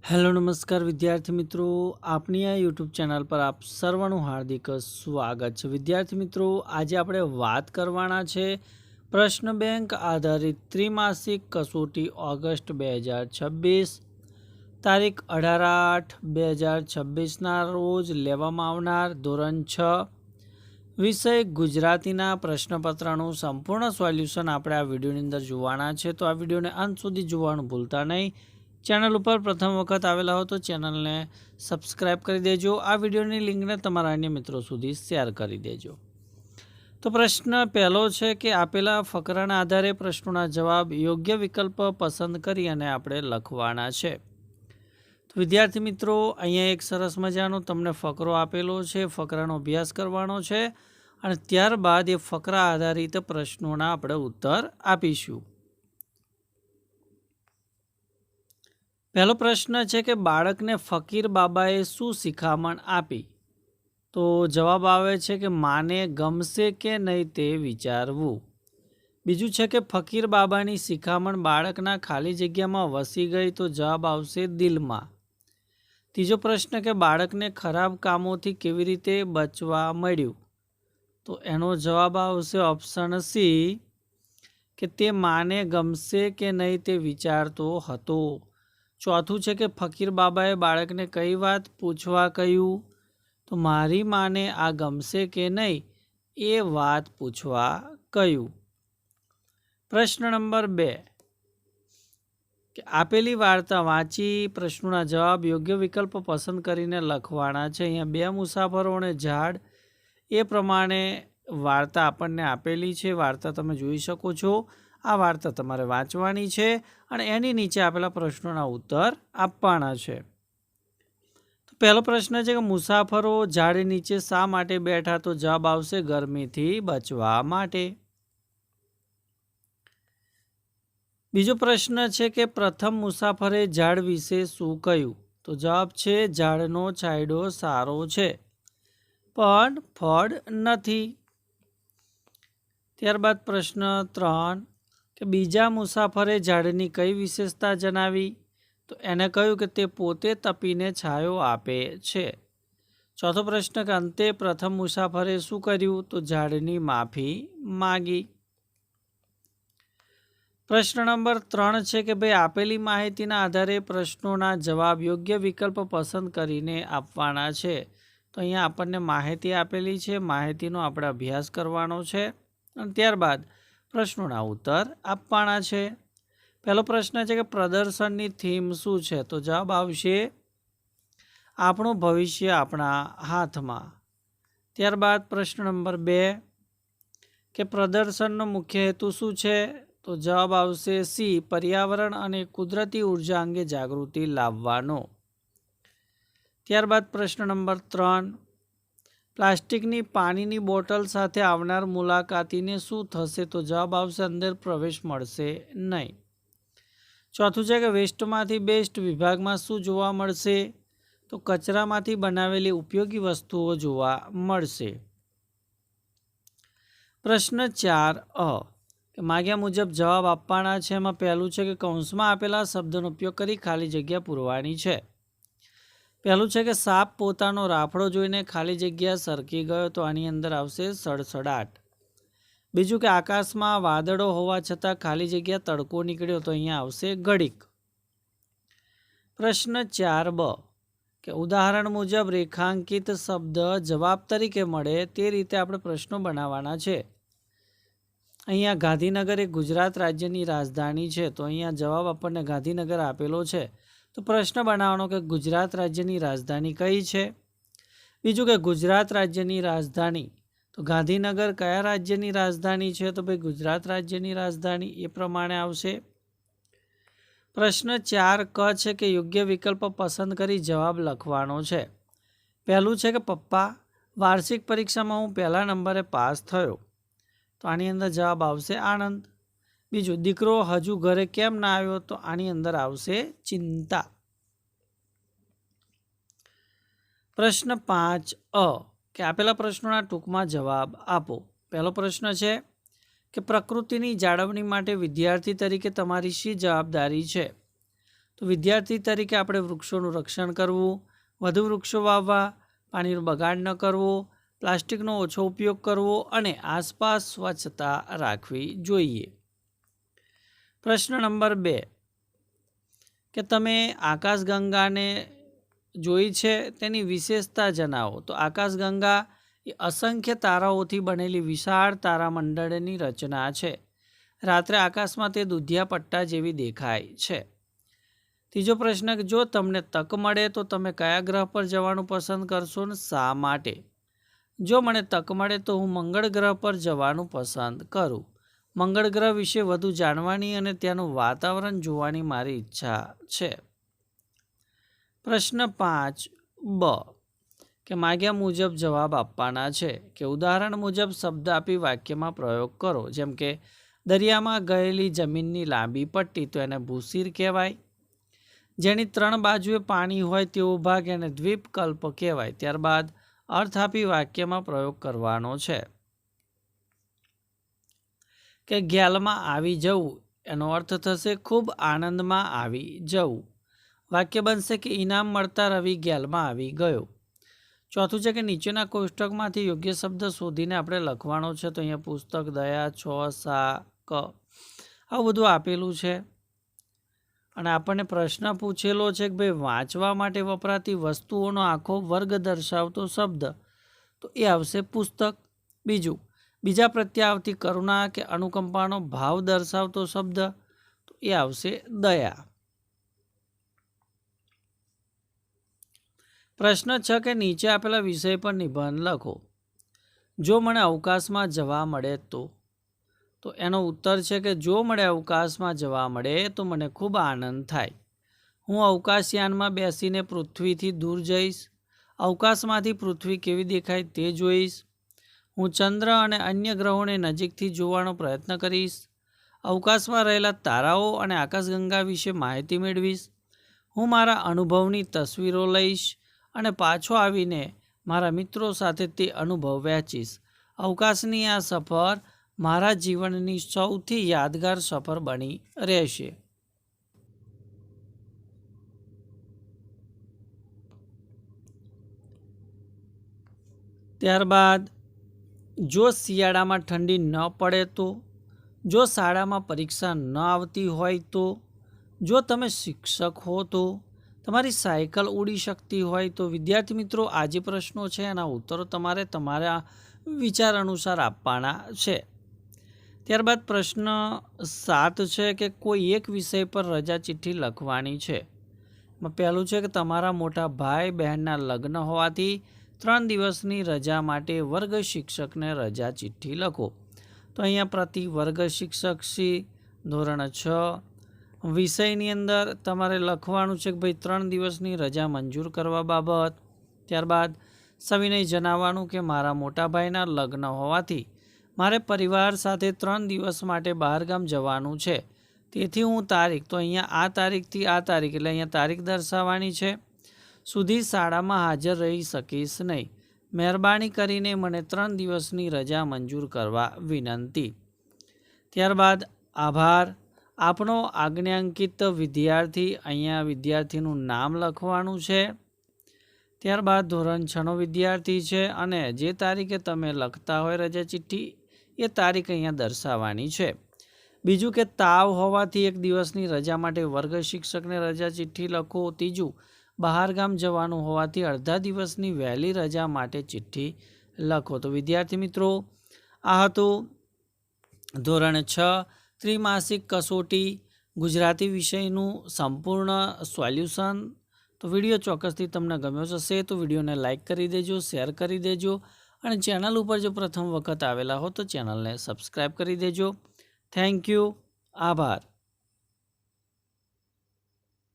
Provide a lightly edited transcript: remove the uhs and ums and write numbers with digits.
Hello નમસ્કાર વિદ્યાર્થી મિત્રો, આપની આ યુટ્યુબ ચેનલ પર આપ સર્વનું હાર્દિક સ્વાગત છે। વિદ્યાર્થી મિત્રો, આજે આપણે વાત કરવાના છે પ્રશ્ન બેંક આધારિત ત્રિમાસિક કસોટી ઓગસ્ટ 2026 તારીખ 18/8/2026ના રોજ લેવામાં આવનાર ધોરણ 6 વિષય ગુજરાતીના પ્રશ્નપત્રનું સંપૂર્ણ સોલ્યુશન આપણે આ વિડીયોની અંદર જોવાના છે। તો આ વિડીયોને અંત સુધી જોવાનું ભૂલતા નહીં। ચેનલ ઉપર પ્રથમ વખત આવેલા હો તો ચેનલને સબસ્ક્રાઈબ કરી દેજો। આ વિડીયોની લિંકને તમારા અન્ય મિત્રો સુધી શેર કરી દેજો। તો પ્રશ્ન પહેલો છે કે આપેલા ફકરાના આધારે પ્રશ્નોના જવાબ યોગ્ય વિકલ્પ પસંદ કરી અને આપણે લખવાના છે। તો વિદ્યાર્થી મિત્રો, અહીંયા એક સરસ મજાનો તમને ફકરો આપેલો છે, ફકરાનો અભ્યાસ કરવાનો છે અને ત્યારબાદ એ ફકરા આધારિત પ્રશ્નોના આપણે ઉત્તર આપીશું। પહેલો પ્રશ્ન છે કે બાળકને ફકીર બાબાએ શું શિખામણ આપી? તો જવાબ આવે છે કે માને ગમશે કે નહીં તે વિચારવું। બીજું છે કે ફકીર બાબાની શિખામણ બાળકના ખાલી જગ્યામાં વસી ગઈ, તો જવાબ આવશે દિલમાં। ત્રીજો પ્રશ્ન કે બાળકને ખરાબ કામોથી કેવી રીતે બચવા મળ્યું? તો એનો જવાબ આવશે ઓપ્શન સી કે તે માને ગમશે કે નહીં તે વિચારતો હતો। ચોથું છે કે ફકીર બાબાએ બાળકને કઈ વાત પૂછવા કહ્યું? તો મારી માને આ ગમશે કે નહીં એ વાત પૂછવા કહ્યું। પ્રશ્ન નંબર 2 કે આપેલી વાર્તા વાંચી પ્રશ્નોના જવાબ યોગ્ય વિકલ્પ પસંદ કરીને લખવાના છે। અહીંયા બે મુસાફરો અને ઝાડ એ પ્રમાણે વાર્તા આપણને આપેલી છે। વાર્તા તમે જોઈ શકો છો। આ વાર્તા તમારે વાંચવાની છે અને એની નીચે આપેલા પ્રશ્નોના ઉત્તર આપવાના છે। તો પહેલો પ્રશ્ન છે કે મુસાફરો ઝાડ નીચે શા માટે બેઠા? તો જવાબ આવશે ગરમીથી બચવા માટે। બીજો પ્રશ્ન છે કે પ્રથમ મુસાફરે ઝાડ વિશે શું કહ્યું? તો જવાબ છે ઝાડનો છાંયડો સારો છે પણ ફળ નથી। ત્યારબાદ પ્રશ્ન 3 કે બીજા મુસાફરે ઝાડની કઈ વિશેષતા જણાવી? તો એને કહ્યું કે તે પોતે તપીને છાંયો આપે છે। ચોથો પ્રશ્ન કે અંતે પ્રથમ મુસાફરે શું કર્યું? તો ઝાડની માફી માગી। પ્રશ્ન નંબર 3 છે કે ભાઈ આપેલી માહિતીના આધારે પ્રશ્નોના જવાબ યોગ્ય વિકલ્પ પસંદ કરીને આપવાના છે। તો અહીંયા આપણને માહિતી આપેલી છે, માહિતીનો આપણે અભ્યાસ કરવાનો છે અને ત્યારબાદ પ્રશ્નોના ઉત્તર આપવાના છે। પહેલો પ્રશ્ન છે કે પ્રદર્શનની થીમ શું છે? તો જવાબ આવશે આપણું ભવિષ્ય આપણા હાથમાં। ત્યારબાદ પ્રશ્ન નંબર 2 કે પ્રદર્શનનો મુખ્ય હેતુ શું છે? તો જવાબ આવશે સી પર્યાવરણ અને કુદરતી ઉર્જા અંગે જાગૃતિ લાવવાનો। ત્યારબાદ પ્રશ્ન નંબર 3 પ્લાસ્ટિકની પાણીની બોટલ સાથે આવનાર મુલાકાતીને શું થશે? તો જવાબ આવશે અંદર પ્રવેશ મળશે નહીં। ચોથું છે કે વેસ્ટમાંથી બેસ્ટ વિભાગમાં શું જોવા મળશે? તો કચરામાંથી બનાવેલી ઉપયોગી વસ્તુઓ જોવા મળશે। પ્રશ્ન 4 કે માગ્યા મુજબ જવાબ આપવાના છે। એમાં પહેલું છે કે કૌંસમાં આપેલા શબ્દનો ઉપયોગ કરી ખાલી જગ્યા પૂરવાની છે। પહેલું છે કે સાપ પોતાનો રાફડો જોઈને ખાલી જગ્યા સરકી ગયો, તો આની અંદર આવશે સડસડાટ। બીજું કે આકાશમાં વાદળો હોવા છતાં ખાલી જગ્યા તડકો નીકળ્યો, તો અહીંયા આવશે ઘડીક। પ્રશ્ન 4બ કે ઉદાહરણ મુજબ રેખાંકિત શબ્દ જવાબ તરીકે મળે તે રીતે આપણે પ્રશ્નો બનાવવાના છે। અહીંયા ગાંધીનગર એ ગુજરાત રાજ્યની રાજધાની છે, તો અહીંયા જવાબ આપણને ગાંધીનગર આપેલો છે। તો પ્રશ્ન બનાવવાનો કે ગુજરાત રાજ્યની રાજધાની કઈ છે? બીજું કે ગુજરાત રાજ્યની રાજધાની, તો ગાંધીનગર કયા રાજ્યની રાજધાની છે? તો ભાઈ ગુજરાત રાજ્યની રાજધાની એ પ્રમાણે આવશે। પ્રશ્ન 4ક છે કે યોગ્ય વિકલ્પ પસંદ કરી જવાબ લખવાનો છે। પહેલું છે કે પપ્પા વાર્ષિક પરીક્ષામાં હું પહેલા નંબરે પાસ થયો, તો આની અંદર જવાબ આવશે આનંદ। બીજું દીકરો હજુ ઘરે કેમ ના આવ્યો? તો આની અંદર આવશે ચિંતા। પ્રશ્ન 5 કે આપેલા પ્રશ્નોના ટૂંકમાં જવાબ આપો। પહેલો પ્રશ્ન છે કે પ્રકૃતિની જાળવણી માટે વિદ્યાર્થી તરીકે તમારી શી જવાબદારી છે? તો તો વિદ્યાર્થી તરીકે આપણે વૃક્ષોનું રક્ષણ કરવું, વધુ વૃક્ષો વાવવા, પાણીનો બગાડ ન કરવો, પ્લાસ્ટિકનો ઓછો ઉપયોગ કરવો અને આસપાસ સ્વચ્છતા રાખવી જોઈએ. પ્રશ્ન નંબર 2 કે તમે આકાશગંગાને જોઈ છે, તેની વિશેષતા જણાવો. તો આકાશગંગા એ અસંખ્ય તારાઓથી બનેલી વિશાળ તારામંડળની રચના છે. રાત્રે આકાશમાં તે દૂધિયા પટ્ટા જેવી દેખાય છે. ત્રીજો પ્રશ્ન કે જો તમને તક મળે તો તમે કયા ગ્રહ પર જવાનું પસંદ કરશો ને શા માટે? જો મને તક મળે તો હું મંગળ ગ્રહ પર જવાનું પસંદ કરું. મંગળ ગ્રહ વિશે વધુ જાણવાની અને ત્યાંનું વાતાવરણ જોવાની મારી ઈચ્છા છે. પ્રશ્ન 5બ કે માગ્યા મુજબ જવાબ આપવાના છે કે ઉદાહરણ મુજબ શબ્દ આપી વાક્યમાં પ્રયોગ કરો. જેમ કે દરિયામાં ગયેલી જમીનની લાંબી પટ્ટી, તો એને ભૂશીર કહેવાય. જેની 3 બાજુએ પાણી હોય તેવો ભાગ, એને દ્વીપકલ્પ કહેવાય. ત્યારબાદ અર્થ આપી વાક્યમાં પ્રયોગ કરવાનો છે. કે ગ્યાલમાં આવી જવું, એનો અર્થ થશે ખૂબ આનંદમાં આવી જવું. વાક્ય બનશે કે ઇનામ મળતા રવિ ગ્યાલમાં આવી ગયો. ચોથું છે કે નીચેના કોષ્ટકમાંથી યોગ્ય શબ્દ શોધીને આપણે લખવાનો છે. તો અહીંયા પુસ્તક, દયા, છ, સા, ક આવું બધું આપેલું છે. અને આપણને પ્રશ્ન પૂછેલો છે કે ભાઈ વાંચવા માટે વપરાતી વસ્તુઓનો આખો વર્ગ દર્શાવતો શબ્દ, તો એ આવશે પુસ્તક. બીજા પ્રત્યે આવતી કરુણા કે અનુકંપાનો ભાવ દર્શાવતો શબ્દ, તો એ આવશે દયા. પ્રશ્ન 6 કે નીચે આપેલા વિષય પર નિબંધ લખો. જો મને અવકાશમાં જવા મળે તો એનો ઉત્તર છે કે જો મને અવકાશમાં જવા મળે તો મને ખૂબ આનંદ થાય. હું અવકાશયાનમાં બેસીને પૃથ્વીથી દૂર જઈશ. અવકાશમાંથી પૃથ્વી કેવી દેખાય તે જોઈશ. હું ચંદ્ર અને અન્ય ગ્રહોને નજીકથી જોવાનો પ્રયત્ન કરીશ. અવકાશમાં રહેલા તારાઓ અને આકાશગંગા વિશે માહિતી મેળવીશ. હું મારા અનુભવની તસવીરો લઈશ અને પાછો આવીને મારા મિત્રો સાથે તે અનુભવ વહેંચીશ. અવકાશની આ સફર મારા જીવનની સૌથી યાદગાર સફર બની રહેશે. ત્યારબાદ જો શિયાળામાં ઠંડી ન પડે તો, જો શાળામાં પરીક્ષા ન આવતી હોય તો, જો તમે શિક્ષક હો તો, તમારી સાયકલ ઉડી શકતી હોય તો. વિદ્યાર્થી મિત્રો, આ જે પ્રશ્નો છે એના ઉત્તરો તમારે તમારા વિચાર અનુસાર આપવાના છે. ત્યારબાદ પ્રશ્ન 7 છે કે કોઈ એક વિષય પર રજા ચિઠ્ઠી લખવાની છે. પહેલું છે કે તમારા મોટા ભાઈ બહેનના લગ્ન હોવાથી 3 દિવસની રજા માટે વર્ગ શિક્ષકને રજા ચિઠ્ઠી લખો. તો અહીંયા પ્રતિ વર્ગ શિક્ષક સી ધોરણ 6 વિષયની અંદર તમારે લખવાનું છે કે ભાઈ 3 દિવસની રજા મંજૂર કરવા બાબત. ત્યારબાદ સવિનય જણાવવાનું કે મારા મોટા ભાઈના લગ્ન હોવાથી મારે પરિવાર સાથે 3 દિવસ માટે બહારગામ જવાનું છે. તેથી હું તારીખ, તો અહીંયા આ તારીખથી આ તારીખ, એટલે અહીંયા તારીખ દર્શાવવાની છે, સુધી શાળામાં હાજર રહી શકીશ નહીં. મહેરબાની કરીને મને 3 દિવસની રજા મંજૂર કરવા વિનંતી. ત્યારબાદ આભાર. આપણો આજ્ઞાંકિત વિદ્યાર્થી, અહીંયા વિદ્યાર્થીનું નામ લખવાનું છે. ત્યારબાદ ધોરણ 6નો વિદ્યાર્થી છે અને જે તારીખે તમે લખતા હોય રજા ચિઠ્ઠી એ તારીખ અહીંયા દર્શાવવાની છે. બીજું કે તાવ હોવાથી 1 દિવસની રજા માટે વર્ગ શિક્ષકને રજા ચિઠ્ઠી લખો. ત્રીજું, બહારગામ જવાનું હોવાથી અડધા દિવસની વહેલી રજા માટે ચિઠ્ઠી લખો. તો વિદ્યાર્થી મિત્રો, આ હતું ધોરણ 6 ત્રિમાસિક કસોટી ગુજરાતી વિષયનું સંપૂર્ણ સોલ્યુશન. તો વિડીયો ચોક્કસથી તમને ગમ્યો હશે તો વિડીયોને લાઇક કરી દેજો, શેર કરી દેજો અને ચેનલ ઉપર જો પ્રથમ વખત આવેલા હો તો ચેનલને સબસ્ક્રાઈબ કરી દેજો. Thank you. આભાર.